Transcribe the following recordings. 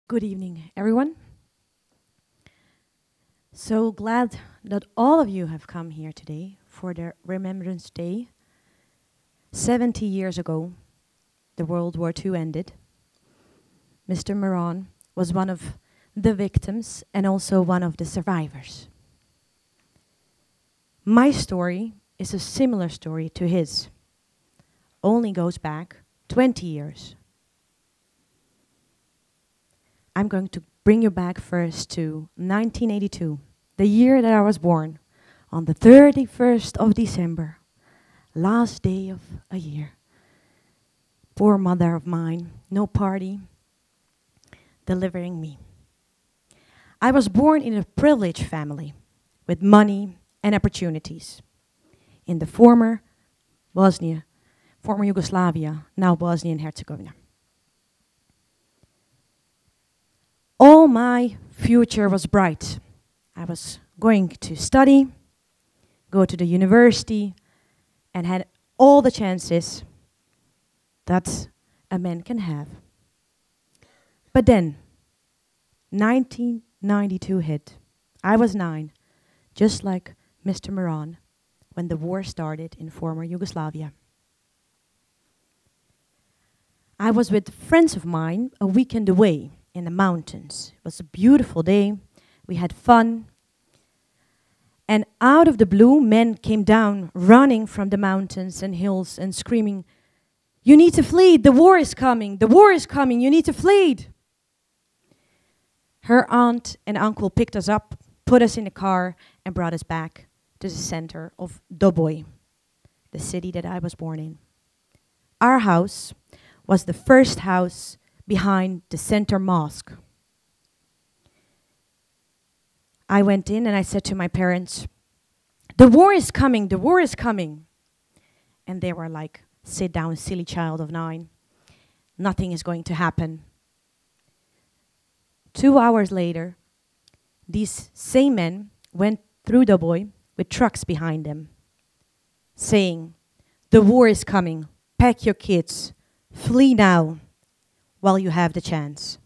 Good evening, everyone. So glad that all of you have come here today for the Remembrance Day. 70 years ago, the World War II ended. Mr. Meron was one of the victims and also one of the survivors. My story is a similar story to his, only goes back 20 years. I'm going to bring you back first to 1982, the year that I was born, on the 31st of December, last day of a year. Poor mother of mine, no party, delivering me. I was born in a privileged family with money and opportunities in the former Yugoslavia, now Bosnia and Herzegovina. All my future was bright. I was going to study, go to the university, and had all the chances that a man can have. But then, 1992 hit. I was 9, just like Mr. Meron, when the war started in former Yugoslavia. I was with friends of mine a weekend away in the mountains. It was a beautiful day. We had fun. And out of the blue, men came down, running from the mountains and hills and screaming, "You need to flee, the war is coming, the war is coming, you need to flee." Her aunt and uncle picked us up, put us in a car, and brought us back to the center of Doboj, the city that I was born in. Our house was the first house behind the center mosque. I went in and I said to my parents, "The war is coming, the war is coming." And they were like, "Sit down, silly child of 9. Nothing is going to happen." 2 hours later, these same men went through Doboj with trucks behind them, saying, "The war is coming, pack your kids, flee now while you have the chance."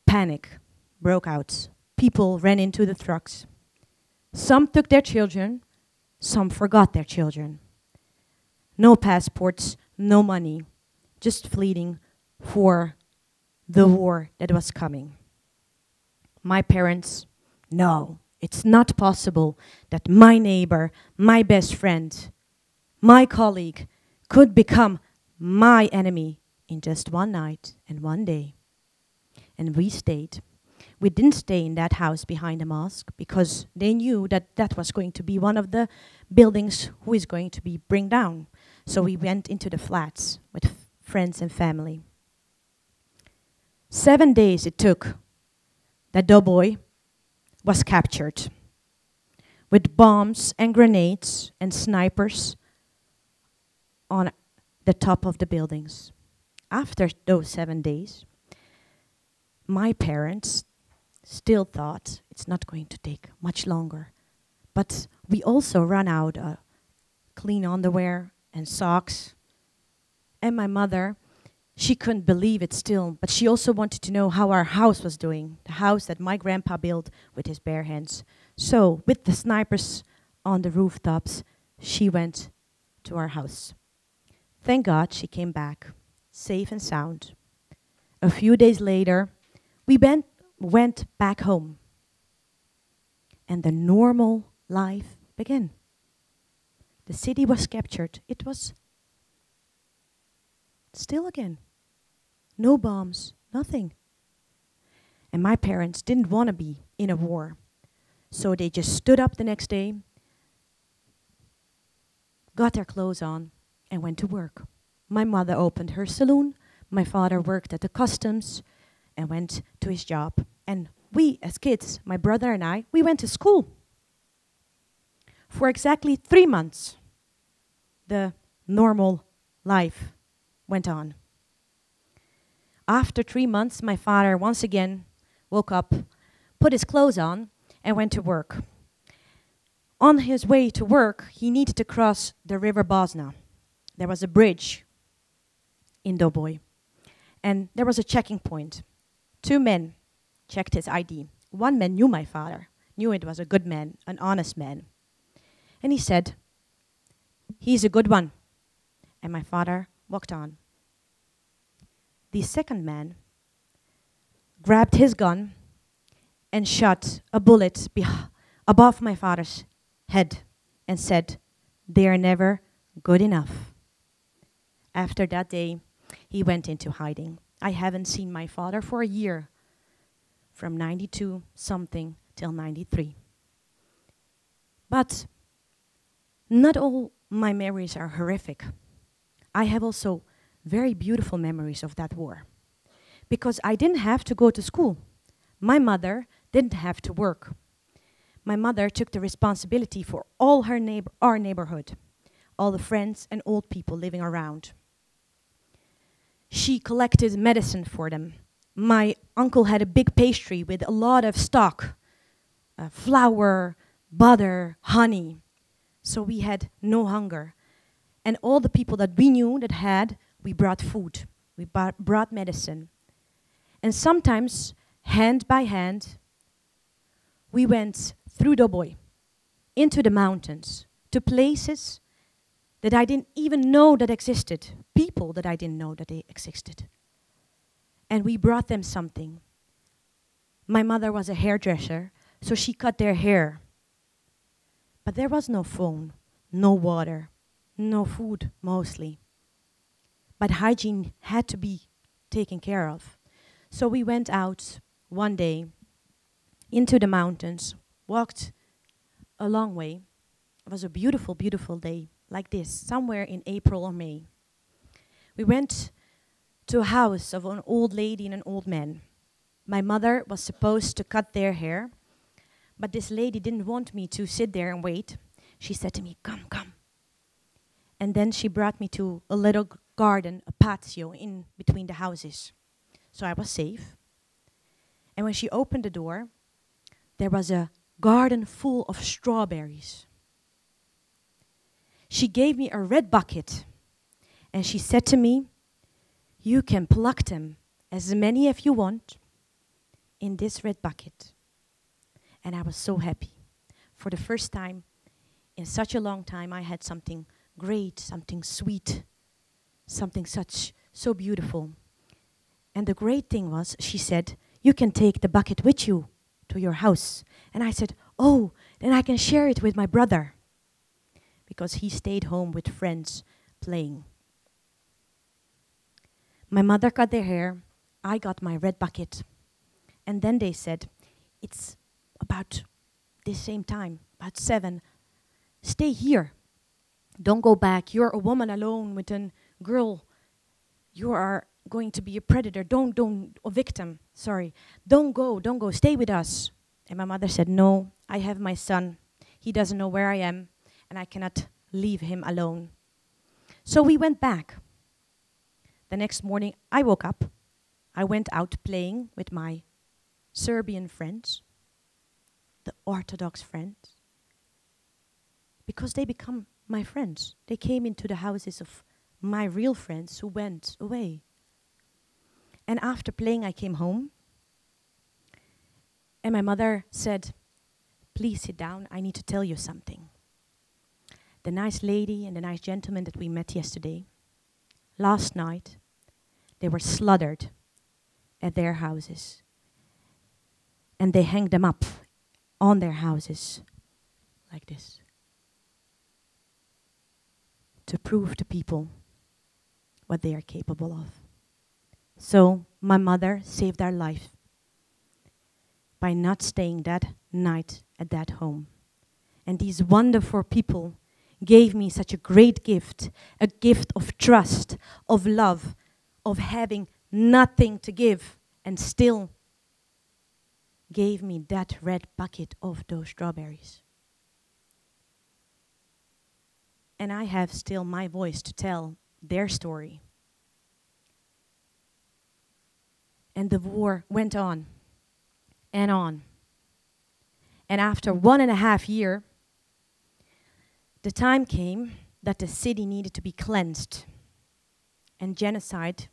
Panic broke out. People ran into the trucks. Some took their children, some forgot their children. No passports, no money, just fleeing for the war that was coming. My parents, no, it's not possible that my neighbor, my best friend, my colleague could become my enemy in just one night and one day. And we stayed. We didn't stay in that house behind the mosque because they knew that that was going to be one of the buildings who is going to be bring down. So we went into the flats with friends and family. 7 days it took that Doboj was captured with bombs and grenades and snipers on the top of the buildings. After those 7 days, my parents still thought it's not going to take much longer. But we also ran out of clean underwear and socks. And my mother, she couldn't believe it still, but she also wanted to know how our house was doing, the house that my grandpa built with his bare hands. So with the snipers on the rooftops, she went to our house. Thank God she came back, safe and sound. A few days later, we went back home. And the normal life began. The city was captured. It was still again. No bombs, nothing. And my parents didn't want to be in a war. So they just stood up the next day, got their clothes on, and went to work. My mother opened her saloon. My father worked at the customs and went to his job. And we, as kids, my brother and I, we went to school. For exactly 3 months, the normal life went on. After 3 months, my father once again woke up, put his clothes on, and went to work. On his way to work, he needed to cross the river Bosna. There was a bridge in Doboj. And there was a checking point. 2 men checked his ID. One man knew my father, knew it was a good man, an honest man. And he said, "He's a good one." And my father walked on. The second man grabbed his gun and shot a bullet above my father's head and said, "They're never good enough." After that day, he went into hiding. I haven't seen my father for a year, from 92 something till 93. But not all my memories are horrific. I have also very beautiful memories of that war, because I didn't have to go to school. My mother didn't have to work. My mother took the responsibility for all our neighborhood, all the friends and old people living around. She collected medicine for them. My uncle had a big pastry with a lot of stock, flour, butter, honey. So we had no hunger. And all the people that we knew that had, we brought food. We brought medicine. And sometimes, hand by hand, we went through Doboj, into the mountains, to places that I didn't even know that existed, people that I didn't know that they existed. And we brought them something. My mother was a hairdresser, so she cut their hair. But there was no phone, no water, no food, mostly. But hygiene had to be taken care of. So we went out one day into the mountains, walked a long way. It was a beautiful, beautiful day, like this, somewhere in April or May. We went to a house of an old lady and an old man. My mother was supposed to cut their hair, but this lady didn't want me to sit there and wait. She said to me, "Come, come." And then she brought me to a little garden, a patio in between the houses. So I was safe. And when she opened the door, there was a garden full of strawberries. She gave me a red bucket, and she said to me, "You can pluck them, as many as you want, in this red bucket." And I was so happy. For the first time in such a long time, I had something great, something sweet, something so beautiful. And the great thing was, she said, "You can take the bucket with you to your house." And I said, "Oh, then I can share it with my brother," because he stayed home with friends playing. My mother cut their hair, I got my red bucket. And then they said, "It's about the same time, about 7. Stay here. Don't go back. You're a woman alone with a girl. You are going to be a predator. A victim, sorry. Don't go, stay with us." And my mother said, "No, I have my son. He doesn't know where I am, and I cannot leave him alone." So we went back. The next morning, I woke up. I went out playing with my Serbian friends, the Orthodox friends, because they become my friends. They came into the houses of my real friends who went away. And after playing, I came home. And my mother said, "Please sit down, I need to tell you something." The nice lady and the nice gentleman that we met yesterday, last night, they were slaughtered at their houses. And they hanged them up on their houses, like this, to prove to people what they are capable of. So my mother saved our life by not staying that night at that home. And these wonderful people gave me such a great gift, a gift of trust, of love, of having nothing to give, and still gave me that red bucket of those strawberries. And I have still my voice to tell their story. And the war went on and on. And after 1.5 years, the time came that the city needed to be cleansed. And genocide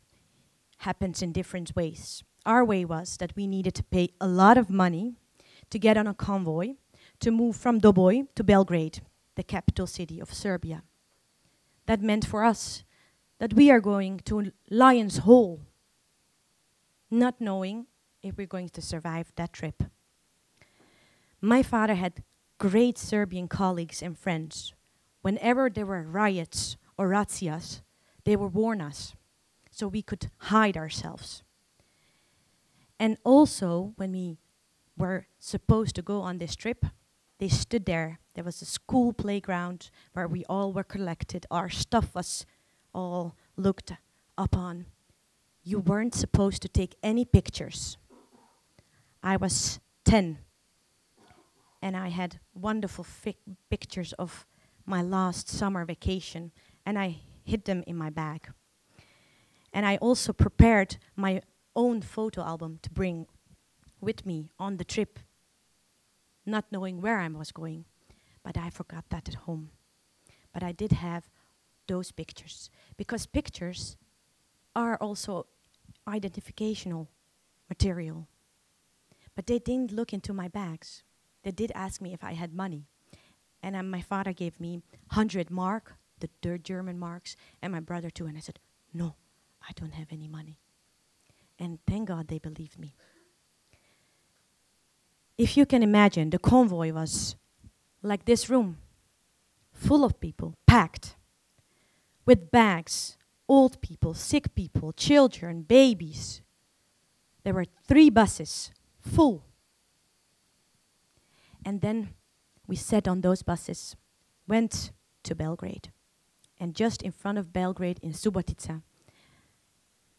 happens in different ways. Our way was that we needed to pay a lot of money to get on a convoy to move from Doboj to Belgrade, the capital city of Serbia. That meant for us that we are going to Lion's Hole, not knowing if we're going to survive that trip. My father had great Serbian colleagues and friends. Whenever there were riots or razzias, they would warn us so we could hide ourselves. And also, when we were supposed to go on this trip, they stood there. There was a school playground where we all were collected. Our stuff was all looked upon. You weren't supposed to take any pictures. I was 10, and I had wonderful pictures of my last summer vacation, and I hid them in my bag. And I also prepared my own photo album to bring with me on the trip, not knowing where I was going, but I forgot that at home. But I did have those pictures, because pictures are also identificational material. But they didn't look into my bags. They did ask me if I had money. And my father gave me 100 mark, the German marks, and my brother too. And I said, no, I don't have any money. And thank God they believed me. If you can imagine, the convoy was like this room, full of people, packed, with bags, old people, sick people, children, babies. There were 3 buses, full. And then we sat on those buses, went to Belgrade. And just in front of Belgrade in Subotica,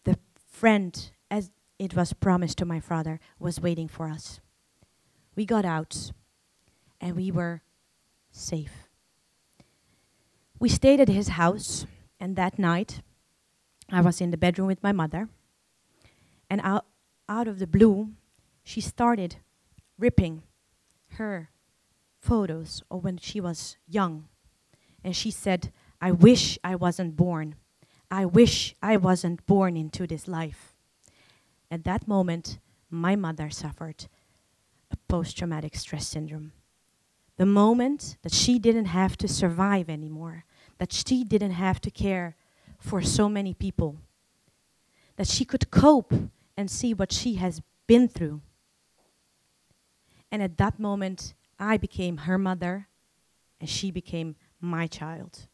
the friend, as it was promised to my father, was waiting for us. We got out, and we were safe. We stayed at his house, and that night, I was in the bedroom with my mother, and out of the blue, she started ripping her photos of when she was young. And she said, I wish I wasn't born. I wish I wasn't born into this life. At that moment, my mother suffered a post-traumatic stress syndrome. The moment that she didn't have to survive anymore, that she didn't have to care for so many people, that she could cope and see what she has been through. And at that moment, I became her mother, and she became my child.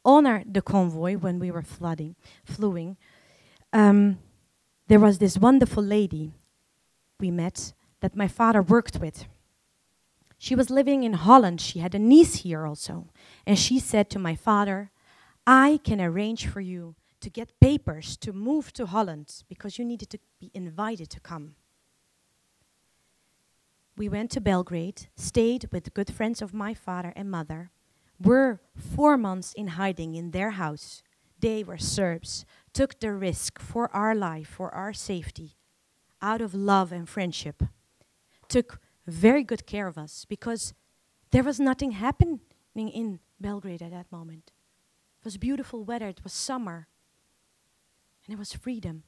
On the convoy, when we were flying, there was this wonderful lady we met that my father worked with. She was living in Holland. She had a niece here also. And she said to my father, I can arrange for you to get papers to move to Holland because you needed to be invited to come. We went to Belgrade, stayed with good friends of my father and mother, were 4 months in hiding in their house. They were Serbs, took the risk for our life, for our safety, out of love and friendship, took very good care of us because there was nothing happening in Belgrade at that moment. It was beautiful weather, it was summer, and it was freedom.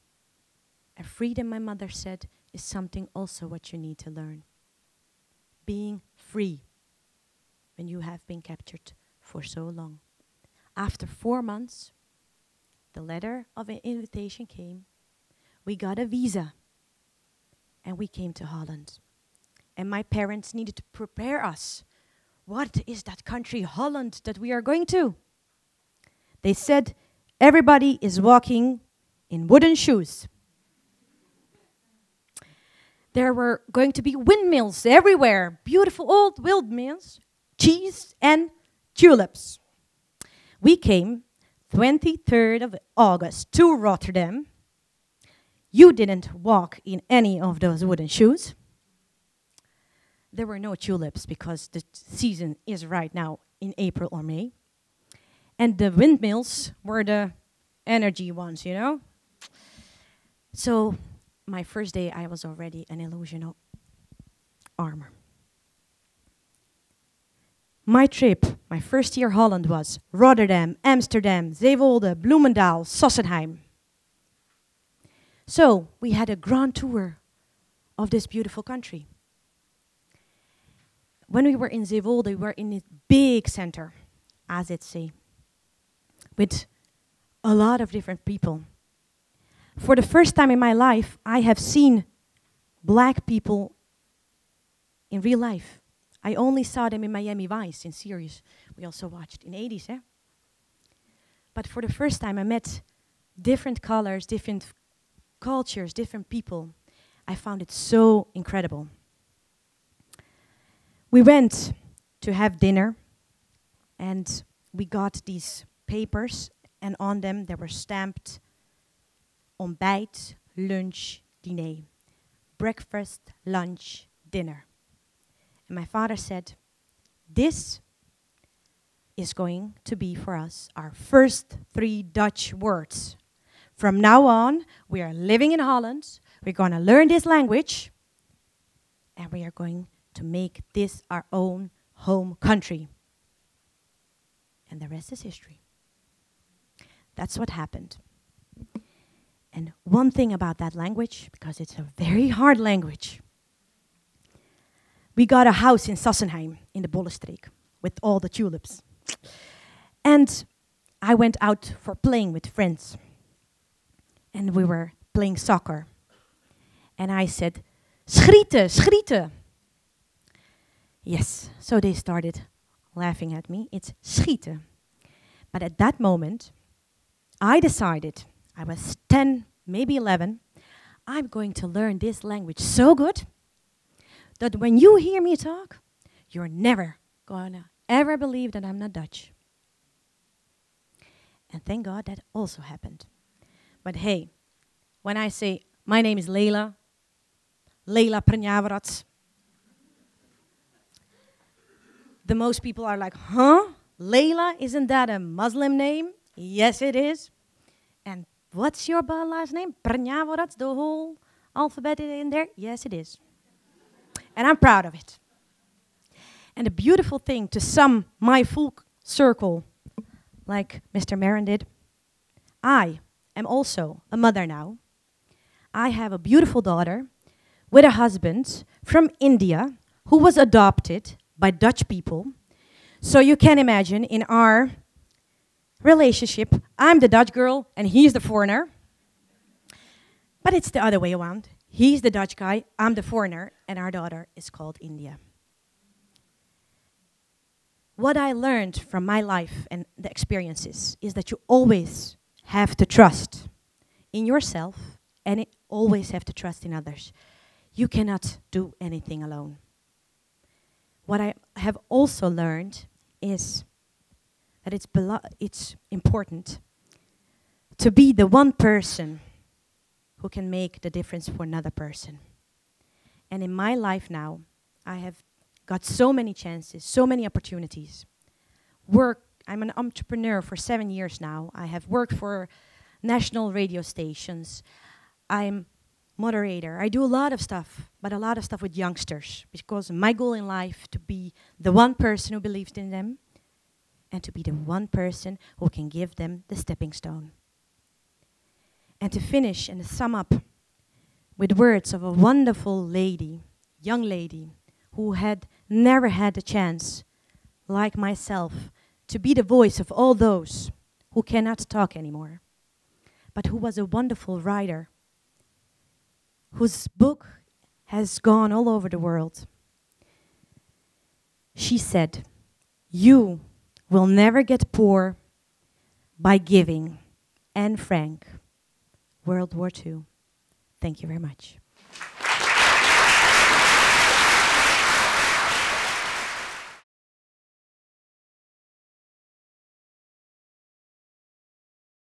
And freedom, my mother said, is something also what you need to learn. Being free when you have been captured for so long. After 4 months, the letter of an invitation came. We got a visa, and we came to Holland. And my parents needed to prepare us. What is that country, Holland, that we are going to? They said, everybody is walking in wooden shoes. There were going to be windmills everywhere, beautiful old windmills, cheese and tulips. We came 23rd of August to Rotterdam. You didn't walk in any of those wooden shoes. There were no tulips because the season is right now in April or May. And the windmills were the energy ones, you know? So my first day, I was already an illusional armor. My trip, my first year Holland was Rotterdam, Amsterdam, Zeewolde, Bloemendaal, Sossenheim. So we had a grand tour of this beautiful country. When we were in Zeewolde, we were in a big center, as it say, with a lot of different people. For the first time in my life, I have seen black people in real life. I only saw them in Miami Vice, in series. We also watched in 80s, eh? But for the first time, I met different colors, different cultures, different people. I found it so incredible. We went to have dinner, and we got these papers, and on them there were stamped ontbijt, lunch, diner. Breakfast, lunch, dinner. And my father said, this is going to be for us our first 3 Dutch words. From now on, we are living in Holland, we're going to learn this language, and we are going to make this our own home country. And the rest is history. That's what happened. And one thing about that language, because it's a very hard language, we got a house in Sossenheim, in the Bollenstreek, with all the tulips. And I went out for playing with friends. And we were playing soccer. And I said, schieten, schieten. Yes, so they started laughing at me. It's schieten. But at that moment, I decided, I was 10, maybe 11, I'm going to learn this language so good that when you hear me talk, you're never going to ever believe that I'm not Dutch. And thank God that also happened. But hey, when I say, my name is Leila Prnjavorac, the most people are like, huh? Leila, isn't that a Muslim name? Yes, it is. And what's your last name? Prnjavorac, the whole alphabet in there? Yes, it is. And I'm proud of it. And the beautiful thing, to sum my full circle, like Mr. Meron did, I am also a mother now. I have a beautiful daughter with a husband from India who was adopted by Dutch people. So you can imagine in our relationship, I'm the Dutch girl and he's the foreigner. But it's the other way around. He's the Dutch guy, I'm the foreigner, and our daughter is called India. What I learned from my life and the experiences is that you always have to trust in yourself and always have to trust in others. You cannot do anything alone. What I have also learned is that it's important to be the one person who can make the difference for another person. And in my life now, I have got so many chances, so many opportunities. I'm an entrepreneur for 7 years now. I have worked for national radio stations. I'm moderator. I do a lot of stuff, but a lot of stuff with youngsters, because my goal in life to be the one person who believes in them and to be the one person who can give them the stepping stone. And to finish and to sum up with words of a wonderful lady, young lady, who had never had the chance, like myself, to be the voice of all those who cannot talk anymore, but who was a wonderful writer, whose book has gone all over the world. She said, "You will never get poor by giving." Anne Frank, World War II. Thank you very much.